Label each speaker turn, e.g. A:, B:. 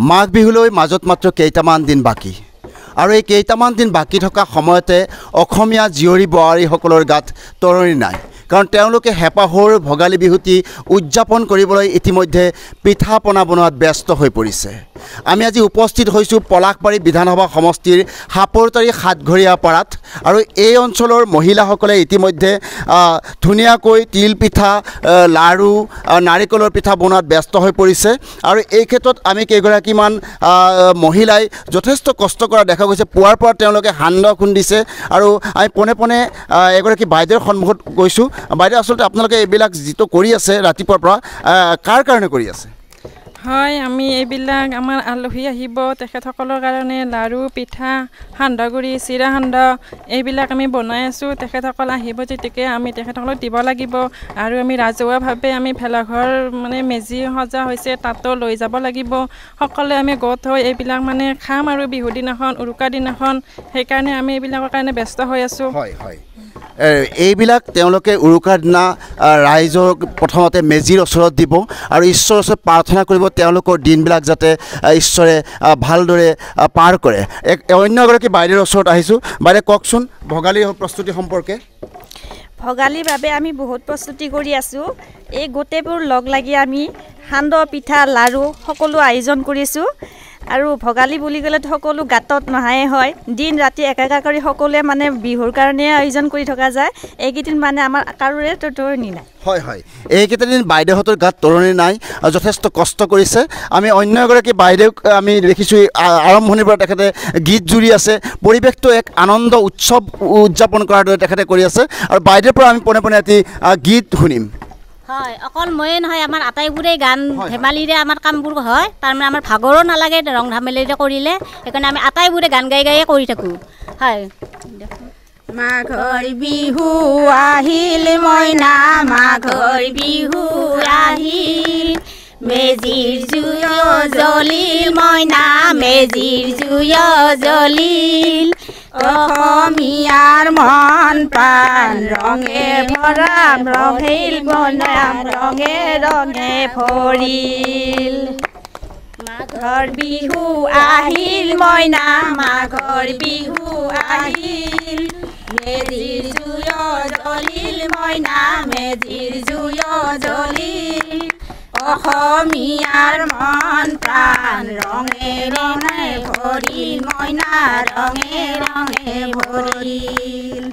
A: মাঘ বিহুলৈ মাজত মাত্ৰ কেইটামান দিন বাকী আৰু এই কেইটামান দিন বাকী থকা সময়তে অসমীয়া জীয়ৰী বোৱাৰীসকলৰ গাত তৰণি নাই কাৰণ তেওঁলোকে হেঁপাহৰ ভোগালী বিহুটি উদযাপন কৰিবলৈ ইতিমধ্যে পিঠা পনা বনোৱাত ব্যস্ত হৈ পৰিছে আমি আজি উপস্থিত হৈছোঁ পলাশবাৰী বিধানসভা সমষ্টিৰ হাপৰতাৰী সাতঘৰীয়া পাৰাত আৰু এই অঞ্চলৰ মহিলাসকলে ইতিমধ্যে ধুনীয়াকৈ তিল পিঠা লাড়ু নাৰিকলৰ পিঠা বনোৱাত ব্যস্ত হৈ পৰিছে আৰু এই ক্ষেত্ৰত আমি কেইগৰাকীমান মহিলাই যথেষ্ট কষ্ট কৰা দেখা গৈছে পুৱাৰ পৰা তেওঁলোকে সান্দহ খুন্দিছে আৰু আমি পোনে পোনে এগৰাকী বাইদেউৰ সন্মুখত গৈছোঁ বাইদেউ আচলতে আপোনালোকে এইবিলাক যিটো কৰি আছে ৰাতিপুৱাৰ পৰা কাৰ কাৰণে কৰি আছে
B: হয় আমি এইবিলাক আমাৰ আলহী আহিব তেখেতসকলৰ কাৰণে লাড়ু পিঠা সান্দহগুড়ি চিৰা সান্দহ এইবিলাক আমি বনাই আছোঁ তেখেতসকল আহিব যেতিকে আমি তেখেতসকলক দিব লাগিব আৰু আমি ৰাজহুৱাভাৱে আমি ভেলাঘৰ মানে মেজি সজা হৈছে তাতো লৈ যাব লাগিব সকলোৱে আমি গোট হৈ এইবিলাক মানে খাম আৰু বিহু দিনাখন উৰুকা দিনাখন সেইকাৰণে আমি এইবিলাকৰ কাৰণে ব্যস্ত হৈ আছোঁ
A: হয় হয় এইবিলাক তেওঁলোকে উৰুকাৰ দিনা ৰাইজক প্ৰথমতে মেজিৰ ওচৰত দিব আৰু ঈশ্বৰৰ ওচৰত প্ৰাৰ্থনা কৰিব তেওঁলোকৰ দিনবিলাক যাতে ঈশ্বৰে ভালদৰে পাৰ কৰে অন্য এগৰাকী বাইদেউৰ ওচৰত আহিছোঁ বাইদেউ কওকচোন ভোগালীৰ প্ৰস্তুতি সম্পৰ্কে
C: ভোগালীৰ বাবে আমি বহুত প্ৰস্তুতি কৰি আছোঁ এই গোটেইবোৰ লগ লাগি আমি সান্দহ পিঠা লাড়ু সকলো আয়োজন কৰিছোঁ আৰু ভোগালী বুলি ক'লে সকলো গাঁতত নহাই হয় দিন ৰাতি একাকাৰ কৰি সকলোৱে মানে বিহুৰ কাৰণে আয়োজন কৰি থকা যায় এইকেইদিন মানে আমাৰ কাৰোৰে তৰণি নাই
A: হয় হয় এইকেইটা দিন বাইদেউহঁতৰ গাত তৰণি নাই যথেষ্ট কষ্ট কৰিছে আমি অন্য এগৰাকী বাইদেউক আমি দেখিছোঁ আৰম্ভণিৰ পৰা তেখেতে গীত জুৰি আছে পৰিৱেশটো এক আনন্দ উৎসৱ উদযাপন কৰাৰ দৰে তেখেতে কৰি আছে আৰু বাইদেউৰ পৰা আমি পোনে পোনে এটি গীত শুনিম
D: হয় অকল ময়ে নহয় আমাৰ আটাইবোৰে গান ধেমালিৰে আমাৰ কামবোৰ হয় তাৰমানে আমাৰ ভাগৰো নালাগে ৰং ধেমালিৰে কৰিলে সেইকাৰণে আমি আটাইবোৰে গান গাই গায়ে কৰি থাকোঁ হয়
C: মাঘৰ বিহু আহিল মইনা মাঘৰ বিহু আহিল মেজিৰ জুই জ্বলিল মইনা মেজিৰ জুই জ্বলিল অসমীয়াৰ মন প্ৰাণ ৰঙে ভৰা ৰঙিল বনাম ৰঙে ৰঙে ভৰিল মাঘৰ বিহু আহিল মইনা মাঘৰ বিহু আহিল মেজিৰ জুই জ্বলিল মইনা মেজিৰ জুই জ্বলিল অসমীয়াৰ মন প্ৰাণ ৰঙে ৰঙে ভৰিল মইনা ৰঙে ৰঙে ভৰিল